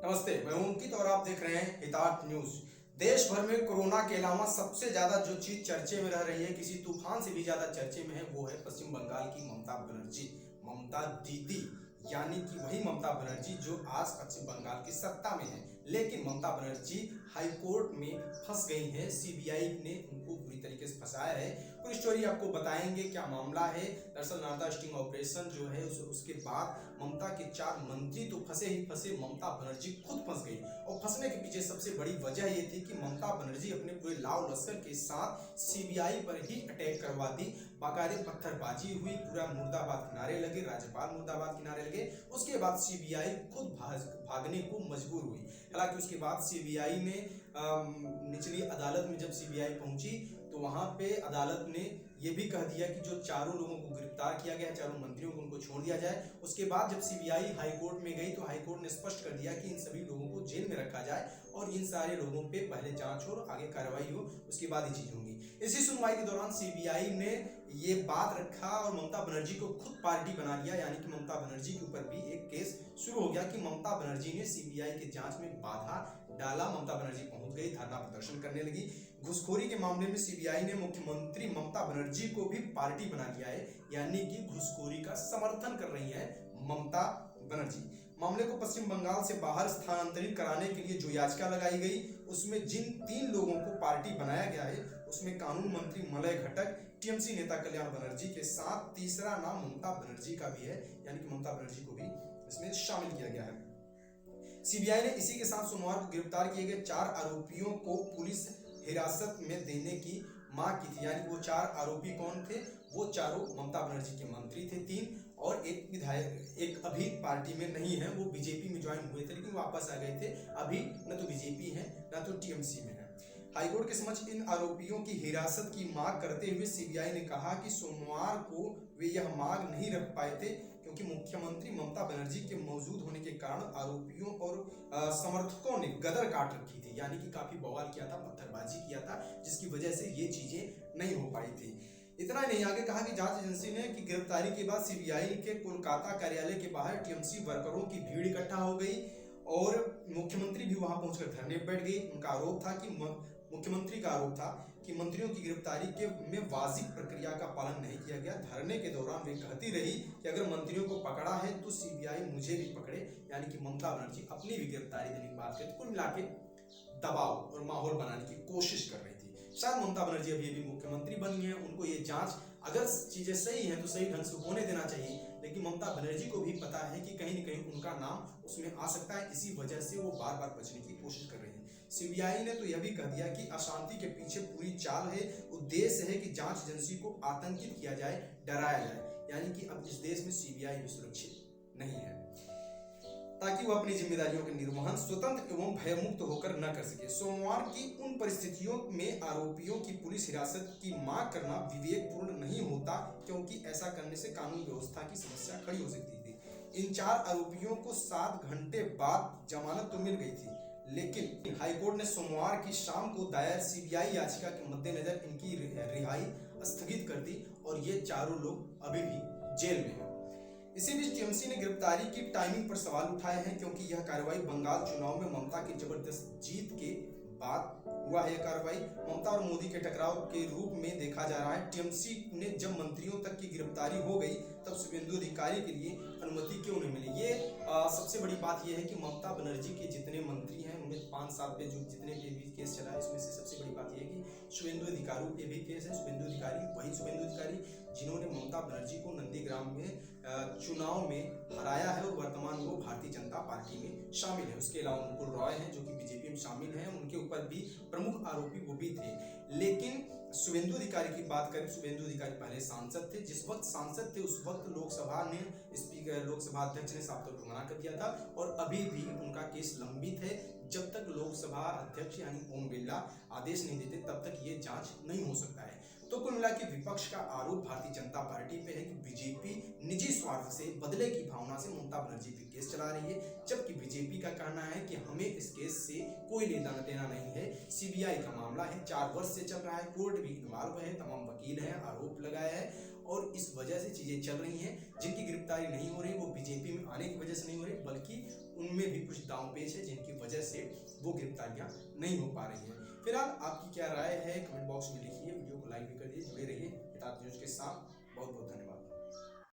नमस्ते, मैं हूं अंकित और आप देख रहे हैं हितार्थ न्यूज। देश भर में कोरोना के अलावा सबसे ज्यादा जो चीज चर्चे में रह रही है, किसी तूफान से भी ज्यादा चर्चे में है, वो है पश्चिम बंगाल की ममता बनर्जी। ममता दीदी यानी कि वही ममता बनर्जी जो आज पश्चिम बंगाल की सत्ता में है, लेकिन ममता बनर्जी हाईकोर्ट में फंस गई हैं। सीबीआई ने उनको पूरी तरीके से फंसाया है। पूरी स्टोरी आपको बताएंगे, क्या मामला है। दरअसल नारदा स्टिंग ऑपरेशन जो है उसके बाद ममता के 4 मंत्री तो फंसे ही फंसे, ममता बनर्जी खुद फंस गई। और फंसने के पीछे सबसे बड़ी वजह ये थी कि ममता बनर्जी अपने पूरे लाव लश्कर के साथ सीबीआई पर ही अटैक करवा दी। बाकायदे पत्थरबाजी हुई, पूरा मुर्दाबाद किनारे लगे, राज्यपाल मुर्दाबाद किनारे लगे। उसके बाद सीबीआई खुद भागने को मजबूर हुई। हालांकि उसके बाद सीबीआई ने निचली अदालत में जब सीबीआई पहुंची तो वहां पे अदालत ने ये भी कह दिया कि जो चारों लोगों को गिरफ्तार किया गया, चारों मंत्रियों को उनको छोड़ दिया जाए। उसके बाद जब सीबीआई हाईकोर्ट में गई तो हाईकोर्ट ने स्पष्ट कर दिया कि इन सभी लोगों को जेल में रखा जाए और इन सारे लोगों पे पहले जांच हो, आगे कार्रवाई हो, उसके बाद ही चीज होंगी। इसी सुनवाई के दौरान सीबीआई ने ये बात रखा और ममता बनर्जी को खुद पार्टी बना लिया, यानी कि ममता बनर्जी के ऊपर भी एक केस शुरू हो गया कि ममता बनर्जी ने सीबीआई के जांच में बाधा डाला। ममता बनर्जी पहुंच गई, धरना प्रदर्शन करने लगी। घुसखोरी के मामले में सीबीआई ने मुख्यमंत्री ममता बनर्जी को भी पार्टी बना लिया है, यानी कि घुसखोरी का समर्थन कर रही है ममता बनर्जी। मामले को पश्चिम बंगाल से बाहर स्थानांतरित कराने के लिए जो याचिका लगाई गई, उसमें जिन 3 लोगों को पार्टी बनाया गया है, उसमें कानून मंत्री मलय घटक, टीएमसी नेता कल्याण बनर्जी के साथ तीसरा नाम ममता बनर्जी का भी है, यानी कि ममता बनर्जी को भी इसमें शामिल किया गया है। सीबीआई ने इसी के साथ सोमवार को गिरफ्तार किए गए 4 आरोपियों को पुलिस हिरासत में देने की मांग की थी। यानी वो 4 आरोपी कौन थे? वो चारों ममता बनर्जी के मंत्री थे, 3, और एक विधायक। एक अभी पार्टी में नहीं है, वो बीजेपी में ज्वाइन हुए थे लेकिन वापस आ गए थे। अभी न तो बीजेपी है न तो टीएमसी में है। हाईकोर्ट के समक्ष इन आरोपियों की हिरासत की मांग करते हुए सीबीआई ने कहा कि सोमवार को वे यह मांग नहीं रख पाए थे क्योंकि मुख्यमंत्री ममता बनर्जी के मौजूद होने के कारण आरोपियों और समर्थकों ने गदर काट रखी थी, यानी कि काफी बवाल किया था, पत्थरबाजी किया था, जिसकी वजह से ये चीजें नहीं हो पाई थी। इतना नहीं, आगे कहा कि जांच एजेंसी ने कि गिरफ्तारी के बाद सीबीआई के कोलकाता कार्यालय के बाहर टीएमसी वर्करों की भीड़ इकट्ठा हो गई और मुख्यमंत्री भी वहां पहुंचकर धरने पर बैठ गई। उनका आरोप था कि मुख्यमंत्री का आरोप था कि मंत्रियों की गिरफ्तारी के में वाजिब प्रक्रिया का पालन नहीं किया गया। धरने के दौरान वे कहती रही कि अगर मंत्रियों को पकड़ा है तो सीबीआई मुझे भी पकड़े, यानी कि ममता बनर्जी अपनी भी गिरफ्तारी देने की बात करती। कुल मिला के दबाव और माहौल बनाने की कोशिश कर रही थी। शायद ममता बनर्जी अभी मुख्यमंत्री बनी है, उनको ये जांच अगर चीजें सही हैं तो सही ढंग से होने देना चाहिए, लेकिन ममता बनर्जी को भी पता है कि कहीं न कहीं उनका नाम उसमें आ सकता है। इसी वजह से वो बार बार बचने की कोशिश कर रही है। सीबीआई ने तो यह भी कह दिया कि अशांति के पीछे पूरी चाल है, उद्देश्य है कि जांच एजेंसी को आतंकित किया जाए, डराया जाए, यानी कि अब इस देश में सीबीआई भी सुरक्षित नहीं है ताकि वह अपनी जिम्मेदारियों के निर्वहन स्वतंत्र एवं भयमुक्त होकर न कर सके। सोमवार की उन परिस्थितियों में आरोपियों की पुलिस हिरासत की मांग करना विवेकपूर्ण नहीं होता क्योंकि ऐसा करने से कानून व्यवस्था की समस्या खड़ी हो सकती थी। इन 4 आरोपियों को 7 घंटे बाद जमानत तो मिल गई थी, लेकिन हाईकोर्ट ने सोमवार की शाम को दायर सीबीआई याचिका के मद्देनजर इनकी रिहाई स्थगित कर दी और ये चारों लोग अभी भी जेल में हैं। इसी बीच टीएमसी ने गिरफ्तारी की टाइमिंग पर सवाल उठाए हैं क्योंकि यह कार्रवाई बंगाल चुनाव में ममता की जबरदस्त जीत के बाद हुआ है। कार्रवाई ममता और मोदी के टकराव के रूप में देखा जा रहा है। टीएमसी ने जब मंत्रियों तक की गिरफ्तारी हो गई तब शुभेंदु अधिकारी के लिए अनुमति क्यों नहीं मिली? ये सबसे बड़ी बात यह है कि ममता बनर्जी के जितने मंत्री हैं उनमें 5 साल पे जो जितने भी केस चला है, इसमें से सबसे बड़ी बात यह है कि शुभेंदु अधिकारी पे भी केस है। शुभेंदु अधिकारी वही शुभेंदु अधिकारी जिन्होंने ममता बनर्जी को नंदीग्राम में चुनाव में हराया है और वर्तमान वो भारतीय जनता पार्टी में शामिल है। उसके अलावा मुकुल रॉय हैं जो कि बीजेपी में शामिल हैं, उनके ऊपर भी प्रमुख आरोपी वो भी थे। लेकिन शुभेंदु अधिकारी की बात करें, शुभेंदु अधिकारी पहले सांसद थे। जिस वक्त सांसद थे उस वक्त लोकसभा ने स्पीकर लोकसभा अध्यक्ष ने साफ तौर पर मना कर दिया था और अभी भी उनका केस लंबित है। जब तक लोकसभा अध्यक्ष यानी ओम बिरला आदेश नहीं देते तब तक ये जांच नहीं हो सकता है। तो कुल मिला के विपक्ष का आरोप भारतीय जनता पार्टी पे है कि बीजेपी निजी स्वार्थ से, बदले की भावना से ममता बनर्जी पे केस चला रही है, जबकि बीजेपी का कहना है कि हमें इस केस से कोई लेना देना नहीं है। सीबीआई का मामला है, 4 वर्ष से चल रहा है, कोर्ट भी इन्वॉल्व है, तमाम वकील हैं, आरोप लगाया है और इस वजह से चीजें चल रही हैं। जिनकी गिरफ्तारी नहीं हो रही वो बीजेपी में आने की वजह से नहीं हो रही, बल्कि उनमें भी कुछ दांव पेच है जिनकी वजह से वो गिरफ्तारियां नहीं हो पा रही हैं। फिलहाल आपकी क्या राय है कमेंट बॉक्स में लिखिए, वीडियो को लाइक भी कर दिए, जुड़े रहिए हितार्थ न्यूज के साथ। बहुत बहुत धन्यवाद।